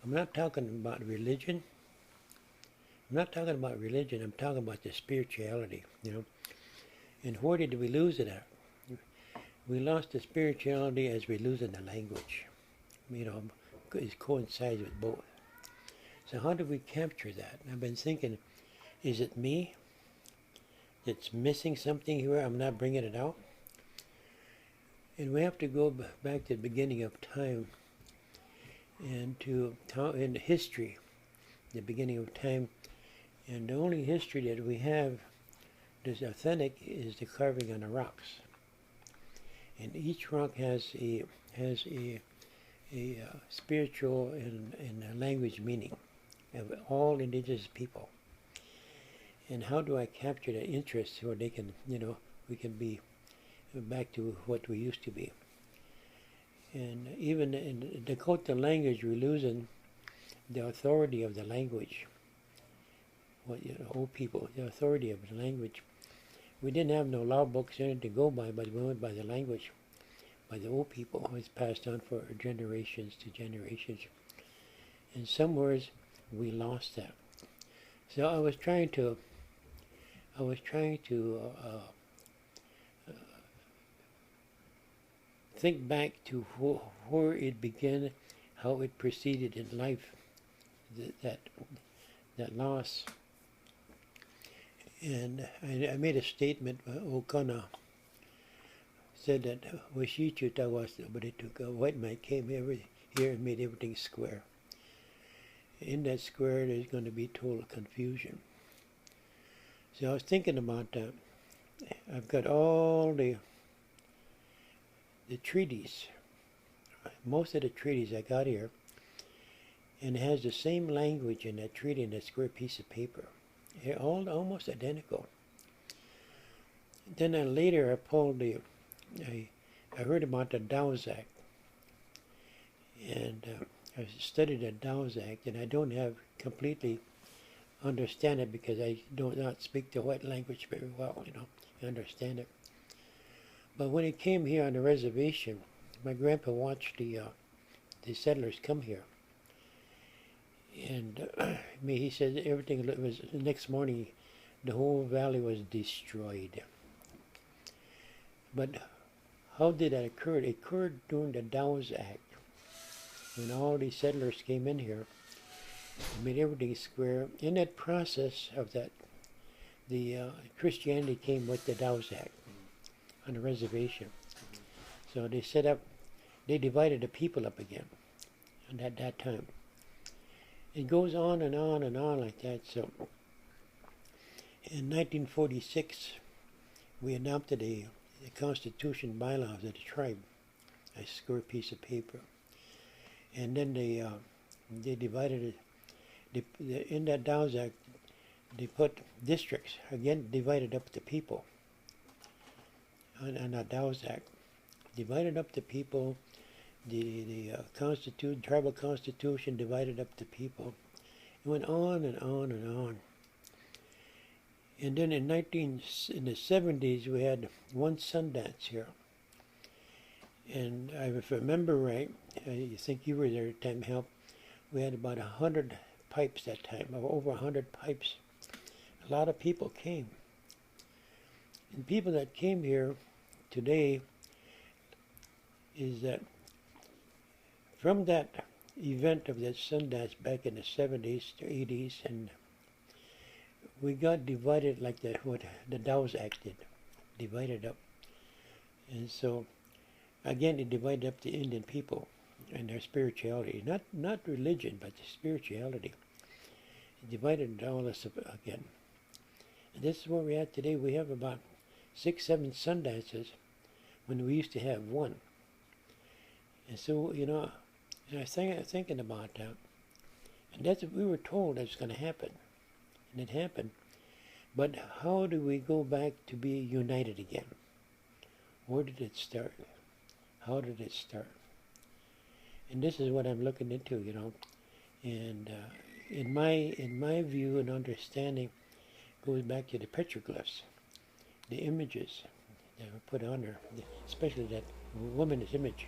I'm not talking about religion. I'm not talking about religion. I'm talking about the spirituality, you know. And where did we lose it at? We lost the spirituality as we losing the language. You know, it coincides with both. So how do we capture that? I've been thinking, is it me that's missing something here? I'm not bringing it out. And we have to go back to the beginning of time and to in history, the beginning of time. And the only history that we have that's authentic is the carving on the rocks. And each rock has a spiritual and a language meaning of all indigenous people. And how do I capture the interest where they can, you know, we can be back to what we used to be. And even in the Dakota language, we're losing the authority of the language. What, you know, old people, the authority of the language. We didn't have no law books or anything to go by, but we went by the language, by the old people. It's passed on for generations to generations. And somewhere we lost that. So I was trying to think back to where it began, how it proceeded in life, that loss. And I made a statement. O'Connor said that Washichu Tawasta, but it took a white man came here and made everything square. In that square, there's going to be total confusion. So I was thinking about that. I've got all the treaties, most of the treaties I got here, and it has the same language in that treaty in that square piece of paper. They're all almost identical. Then later I pulled I heard about the Dawes Act, and I studied the Dawes Act, and I don't have completely understand it because I do not speak the white language very well, you know, I understand it. But when it came here on the reservation, my grandpa watched the settlers come here. And he said everything was, the next morning, the whole valley was destroyed. But how did that occur? It occurred during the Dawes Act, when all these settlers came in here and made everything square. In that process of that, the Christianity came with the Dawes Act on the reservation. So they set up, they divided the people up again at that time. It goes on and on and on like that. So in 1946, we adopted the Constitution bylaws of the tribe, a square piece of paper. And then they divided it. In that Dawes Act, they put districts, again, divided up the people. On that Dawes Act, divided up the people. The tribal constitution divided up the people. It went on and on and on. And then in the 70s, we had one Sundance here. And if I remember right, I think you were there at the time, help. We had about 100 pipes that time, over 100 pipes. A lot of people came. And people that came here today is that from that event of that Sundance back in the 70s to 80s, and we got divided like what the Dawes Act did, divided up. And so, again, it divided up the Indian people and their spirituality, not religion, but the spirituality. It divided all us up again. And this is where we're at today. We have about 6, 7 Sundances when we used to have one. And so, you know, I was thinking about that. And that's what we were told that's going to happen. And it happened. But how do we go back to be united again? Where did it start? How did it start? And this is what I'm looking into, you know. And in my view and understanding, goes back to the petroglyphs, the images that were put on there, especially that woman's image.